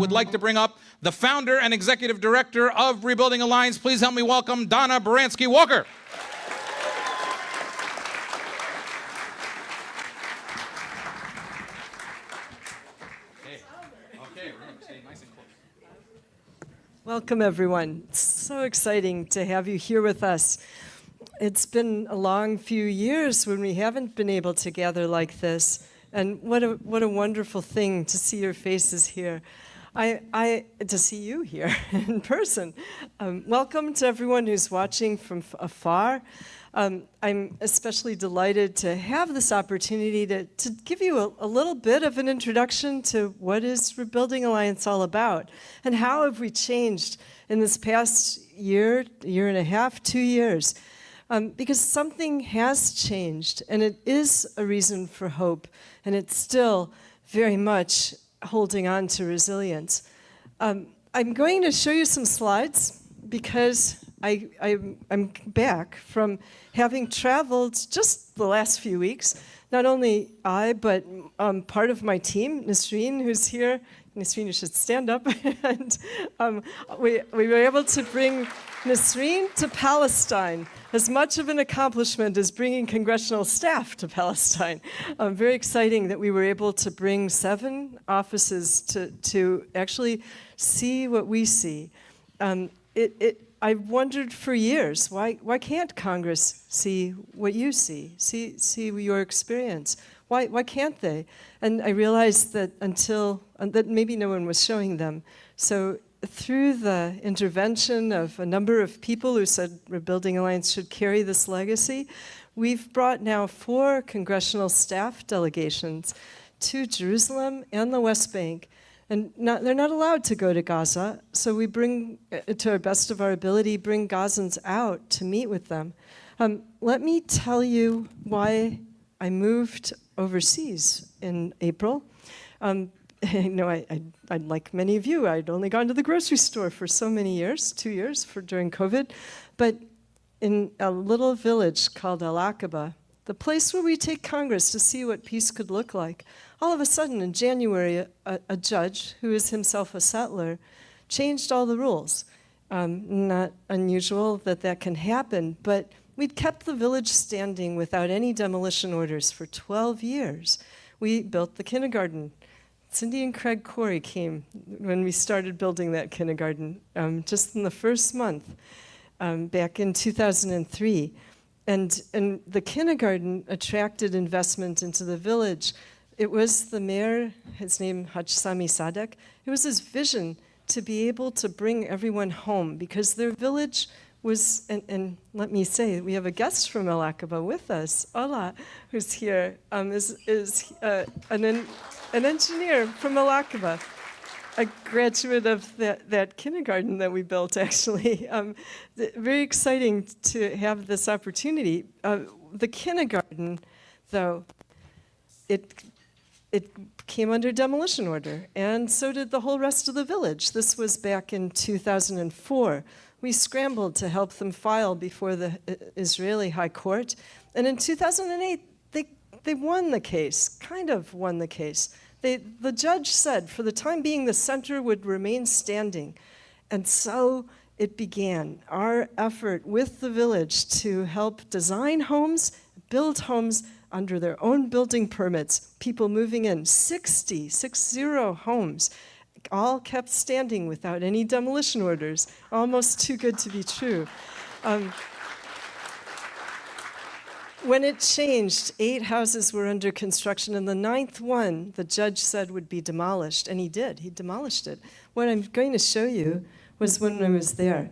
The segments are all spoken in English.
would like to bring up the founder and executive director of Rebuilding Alliance. Please help me welcome Donna Baranski-Walker. Welcome, everyone. It's so exciting to have you here with us. It's been a long few years when we haven't been able to gather like this, and what a wonderful thing to see your faces here. To see you here in person. Welcome to everyone who's watching from afar. I'm especially delighted to have this opportunity to give you a little bit of an introduction to what is Rebuilding Alliance all about, and how have we changed in this past year and a half, 2 years. Because something has changed, and it is a reason for hope, and it's still very much holding on to resilience. I'm going to show you some slides because I'm back from having traveled just the last few weeks. Not only I, but part of my team, Nasreen, who's here. Nasreen, you should stand up. And we were able to bring Nasreen to Palestine. As much of an accomplishment as bringing congressional staff to Palestine. Very exciting that we were able to bring 7 offices to actually see what we see. I wondered for years, why can't Congress see what you see your experience? Why can't they? And I realized that that maybe no one was showing them. So through the intervention of a number of people who said Rebuilding Alliance should carry this legacy, we've brought now 4 congressional staff delegations to Jerusalem and the West Bank. And they're not allowed to go to Gaza, so we bring, to our best of our ability, bring Gazans out to meet with them. Let me tell you why I moved overseas in April. I'd like many of you, I'd only gone to the grocery store for so many years, 2 years during COVID, but in a little village called Al-Aqaba, the place where we take Congress to see what peace could look like, all of a sudden in January, a judge, who is himself a settler, changed all the rules. Not unusual that can happen, but we'd kept the village standing without any demolition orders for 12 years. We built the kindergarten. Cindy and Craig Corey came when we started building that kindergarten, just in the first month, back in 2003. And the kindergarten attracted investment into the village. It was the mayor, his name Haj Sami Sadek, it was his vision to be able to bring everyone home because their village was, and let me say, we have a guest from Al-Aqaba with us, Ola, who's here, is an engineer from Al-Aqaba, a graduate of that kindergarten that we built, actually. Very exciting to have this opportunity. The kindergarten, though, it came under demolition order, and so did the whole rest of the village. This was back in 2004. We scrambled to help them file before the Israeli High Court, and in 2008, they won the case, kind of won the case. The judge said, for the time being, the center would remain standing. And so it began, our effort with the village to help design homes, build homes under their own building permits, people moving in, 60 homes, all kept standing without any demolition orders, almost too good to be true. When it changed, 8 houses were under construction, and the 9th one, the judge said would be demolished, and he did. He demolished it. What I'm going to show you was when I was there.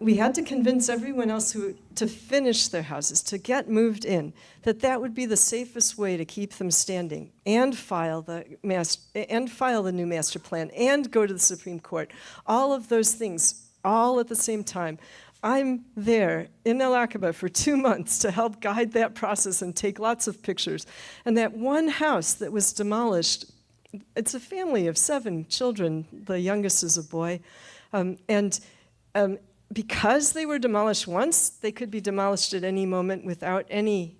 We had to convince everyone else to finish their houses, to get moved in, that would be the safest way to keep them standing, and file the new master plan, and go to the Supreme Court. All of those things, all at the same time. I'm there in Al-Aqaba for 2 months to help guide that process and take lots of pictures. And that one house that was demolished, it's a family of 7 children. The youngest is a boy. Because they were demolished once, they could be demolished at any moment without any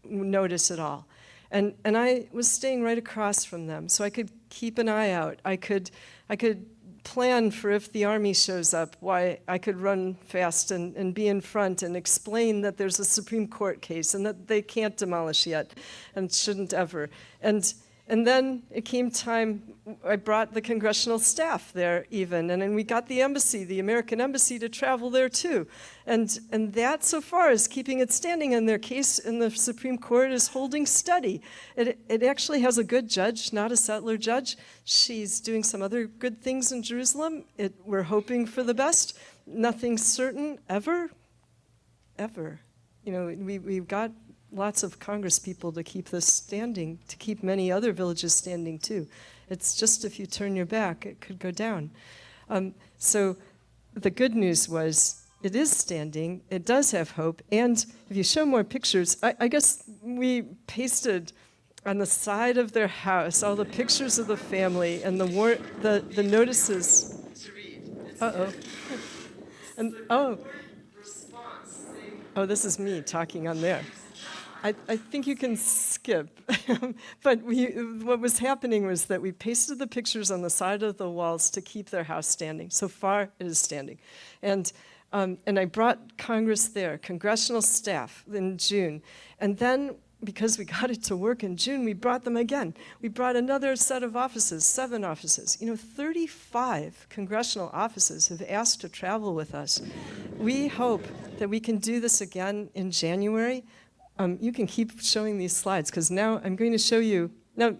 notice at all. And I was staying right across from them, so I could keep an eye out. I could plan for if the army shows up, why I could run fast and be in front and explain that there's a Supreme Court case and that they can't demolish yet and shouldn't ever. And then it came time, I brought the congressional staff there even, and then we got the embassy, the American embassy, to travel there too. And that so far is keeping it standing, and their case in the Supreme Court is holding steady. It actually has a good judge, not a settler judge. She's doing some other good things in Jerusalem. We're hoping for the best. Nothing's certain, ever. You know, we've got lots of Congress people to keep this standing, to keep many other villages standing too. It's just if you turn your back, it could go down. So the good news was it is standing, it does have hope, and if you show more pictures, I guess we pasted on the side of their house all the pictures of the family and the notices. Uh-oh. And oh, this is me talking on there. I think you can skip, but what was happening was that we pasted the pictures on the side of the walls to keep their house standing. So far, it is standing. And I brought Congress there, congressional staff in June. And then, because we got it to work in June, we brought them again. We brought another set of offices, 7 offices. 35 congressional offices have asked to travel with us. We hope that we can do this again in January. You can keep showing these slides, because now I'm going to show you. Now,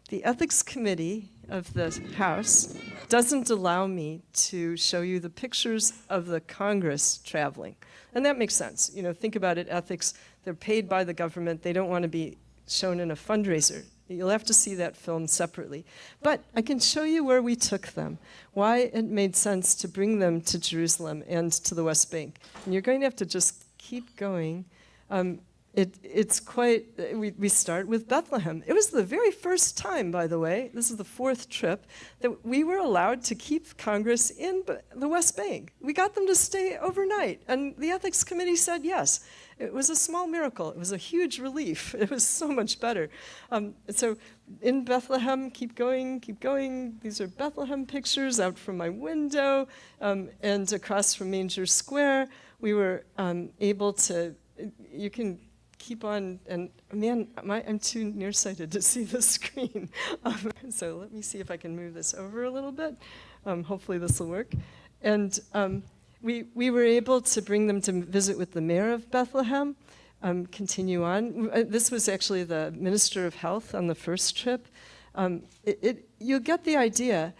the Ethics Committee of the House doesn't allow me to show you the pictures of the Congress traveling. And that makes sense. Think about it, ethics, they're paid by the government. They don't want to be shown in a fundraiser. You'll have to see that film separately. But I can show you where we took them, why it made sense to bring them to Jerusalem and to the West Bank. And you're going to have to just keep going. It's quite, we start with Bethlehem. It was the very first time, by the way, this is the 4th trip, that we were allowed to keep Congress in the West Bank. We got them to stay overnight, and the Ethics Committee said yes. It was a small miracle. It was a huge relief. It was so much better. So in Bethlehem, keep going. These are Bethlehem pictures out from my window, and across from Manger Square. We were able to, you can keep on, and man, I'm too nearsighted to see the screen. So let me see if I can move this over a little bit. Hopefully this will work. And we were able to bring them to visit with the mayor of Bethlehem, continue on. This was actually the Minister of Health on the first trip. You get the idea.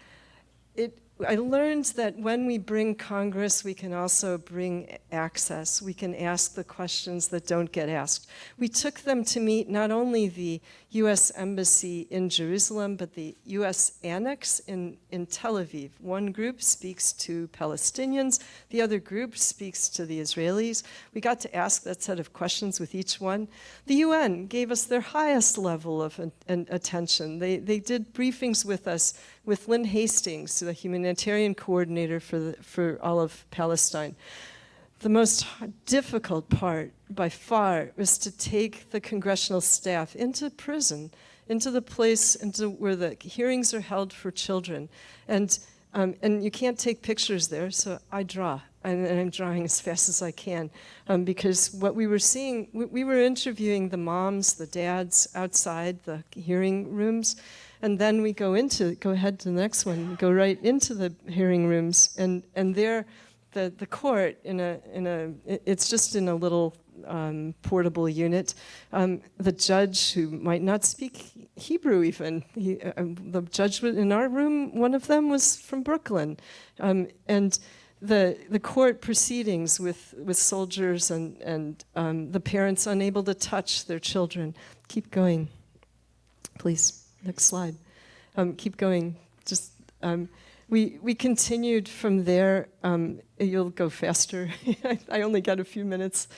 I learned that when we bring Congress, we can also bring access. We can ask the questions that don't get asked. We took them to meet not only the U.S. Embassy in Jerusalem, but the U.S. Annex in Tel Aviv. One group speaks to Palestinians. The other group speaks to the Israelis. We got to ask that set of questions with each one. The UN gave us their highest level of attention. They did briefings with us, with Lynn Hastings, the humanitarian coordinator for all of Palestine. The most difficult part, by far, was to take the congressional staff into prison, into the place where the hearings are held for children. And you can't take pictures there, so I draw. And I'm drawing as fast as I can, because what we were seeing, we were interviewing the moms, the dads outside the hearing rooms, and then we go ahead to the next one, go right into the hearing rooms, and there, the court it's just in a little portable unit. The judge, who might not speak Hebrew even, the judge in our room, one of them was from Brooklyn, and the court proceedings with soldiers and the parents unable to touch their children. Keep going, please. Next slide. Keep going. Just we continued from there. You'll go faster. I only got a few minutes.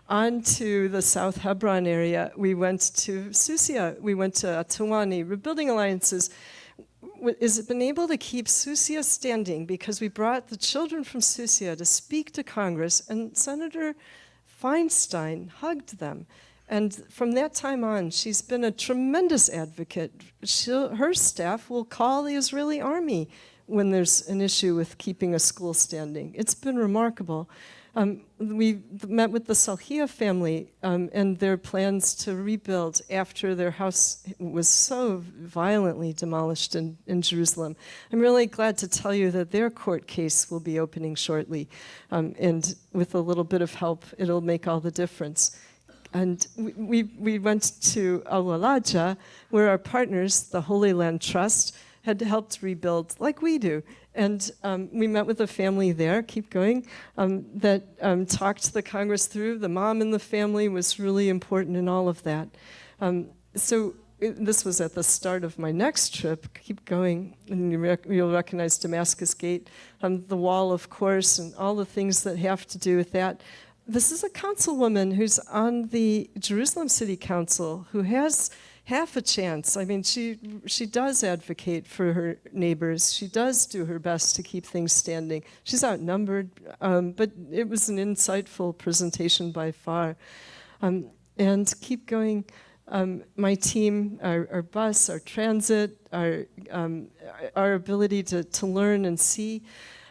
On to the South Hebron area. We went to Susia. We went to Tawani. Rebuilding Alliances has been able to keep Susia standing because we brought the children from Susia to speak to Congress, and Senator Feinstein hugged them. And from that time on, she's been a tremendous advocate. Her staff will call the Israeli army when there's an issue with keeping a school standing. It's been remarkable. We met with the Salhia family and their plans to rebuild after their house was so violently demolished in Jerusalem. I'm really glad to tell you that their court case will be opening shortly. And with a little bit of help, it'll make all the difference. And we went to Al-Walaja, where our partners, the Holy Land Trust, had helped rebuild like we do. And we met with a family there, keep going, that talked the Congress through. The mom in the family was really important in all of that. This was at the start of my next trip, keep going, and you'll recognize Damascus Gate, the wall, of course, and all the things that have to do with that. This is a councilwoman who's on the Jerusalem City Council who has half a chance. I mean, she does advocate for her neighbors. She does do her best to keep things standing. She's outnumbered, but it was an insightful presentation by far. And keep going. My team, our bus, our transit, our ability to learn and see.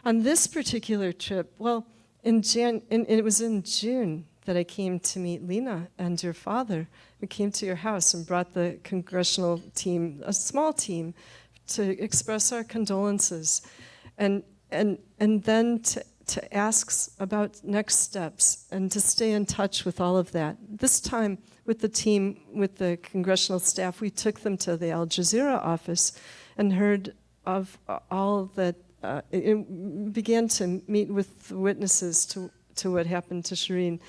On this particular trip, well, it was in June that I came to meet Lena and your father. We came to your house and brought the congressional team, a small team, to express our condolences, and then to ask about next steps and to stay in touch with all of that. This time, with the team, with the congressional staff, we took them to the Al Jazeera office and heard of all that. It began to meet with witnesses to what happened to Shireen.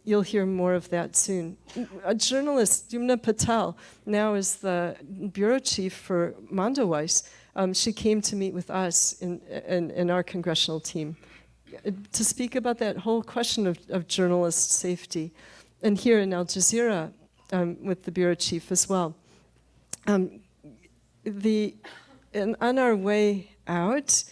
You'll hear more of that soon. A journalist, Yumna Patel, now is the bureau chief for Mondoweiss. She came to meet with us in our congressional team to speak about that whole question of journalist safety. And here in Al Jazeera with the bureau chief as well. And on our way out,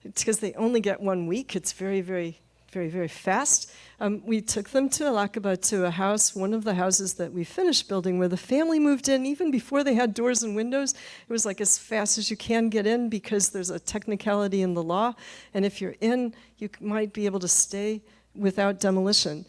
because they only get 1 week, it's very, very, very, very fast. We took them to Al-Aqaba, to a house, one of the houses that we finished building, where the family moved in even before they had doors and windows. It was like as fast as you can get in because there's a technicality in the law. And if you're in, you might be able to stay without demolition.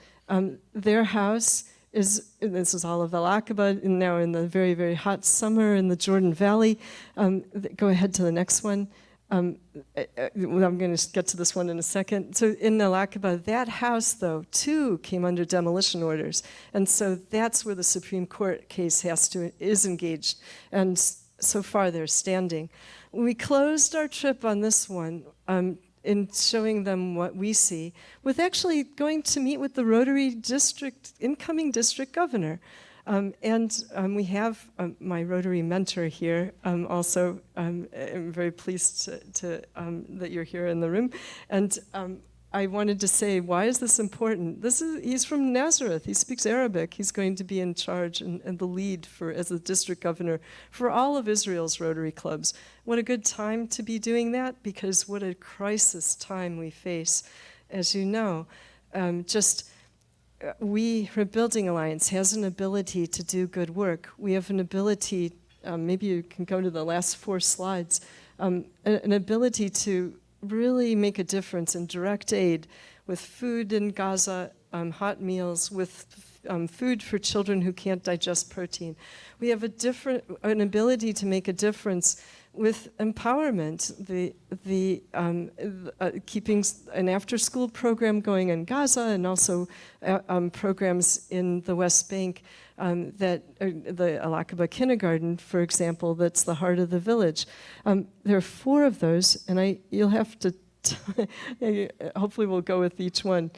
Their house this is all of Al-Aqaba, now in the very, very hot summer in the Jordan Valley. Go ahead to the next one. I'm going to get to this one in a second. So in Al-Aqaba, that house, though, too, came under demolition orders. And so that's where the Supreme Court case is engaged. And so far, they're standing. We closed our trip on this one in showing them what we see, with actually going to meet with the Rotary incoming district governor. We have my Rotary mentor here. Also, I'm very pleased that you're here in the room. And I wanted to say, why is this important? He's from Nazareth. He speaks Arabic. He's going to be in charge and the lead as the district governor for all of Israel's Rotary clubs. What a good time to be doing that, because what a crisis time we face. As you know, Rebuilding Alliance has an ability to do good work. We have an ability, maybe you can go to the last 4 slides, an ability to really make a difference in direct aid with food in Gaza, hot meals, with food for children who can't digest protein. We have an ability to make a difference with empowerment, keeping an after-school program going in Gaza, and also programs in the West Bank, the Al-Aqaba Kindergarten, for example, that's the heart of the village. There are 4 of those, and you'll have to, hopefully we'll go with each one.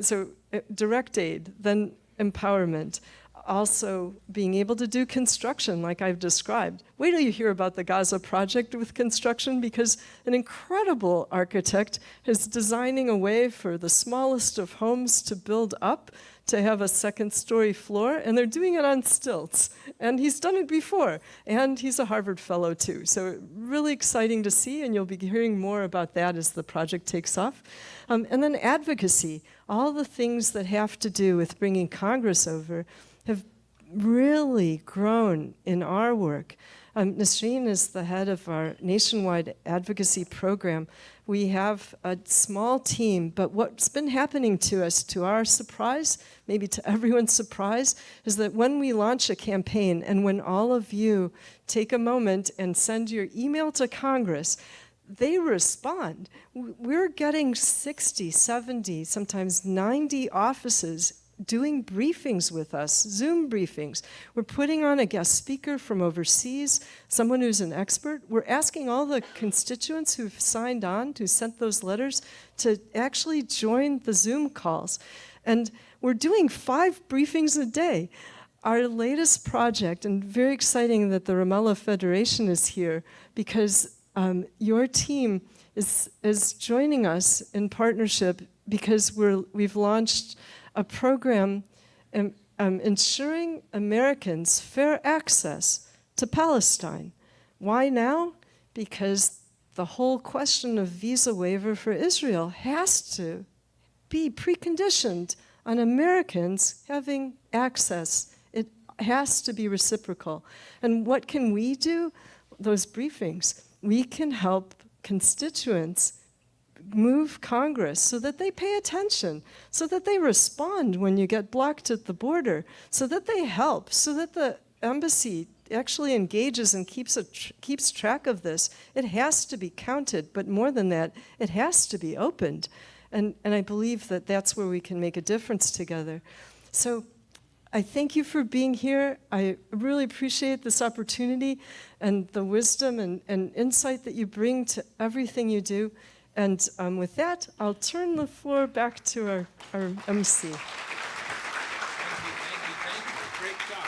So direct aid, then empowerment, also being able to do construction like I've described. Wait till you hear about the Gaza project with construction, because an incredible architect is designing a way for the smallest of homes to build up, to have a second-story floor, and they're doing it on stilts. And he's done it before, and he's a Harvard fellow too. So really exciting to see, and you'll be hearing more about that as the project takes off. And then advocacy, all the things that have to do with bringing Congress over have really grown in our work. Nasreen is the head of our nationwide advocacy program. We have a small team, but what's been happening to us, to our surprise, maybe to everyone's surprise, is that when we launch a campaign and when all of you take a moment and send your email to Congress, they respond. We're getting 60, 70, sometimes 90 offices doing briefings with us, Zoom briefings. We're putting on a guest speaker from overseas, someone who's an expert. We're asking all the constituents who've signed on, who sent those letters, to actually join the Zoom calls. And we're doing 5 briefings a day. Our latest project, and very exciting that the Ramallah Federation is here, because your team is joining us in partnership, because we've launched a program ensuring Americans fair access to Palestine. Why now? Because the whole question of visa waiver for Israel has to be preconditioned on Americans having access. It has to be reciprocal. And what can we do? Those briefings. We can help constituents move Congress so that they pay attention, so that they respond when you get blocked at the border, so that they help, so that the embassy actually engages and keeps track of this. It has to be counted, but more than that, it has to be opened. And I believe that that's where we can make a difference together. So I thank you for being here. I really appreciate this opportunity and the wisdom and insight that you bring to everything you do. And with that, I'll turn the floor back to our MC. Thank you. Great job.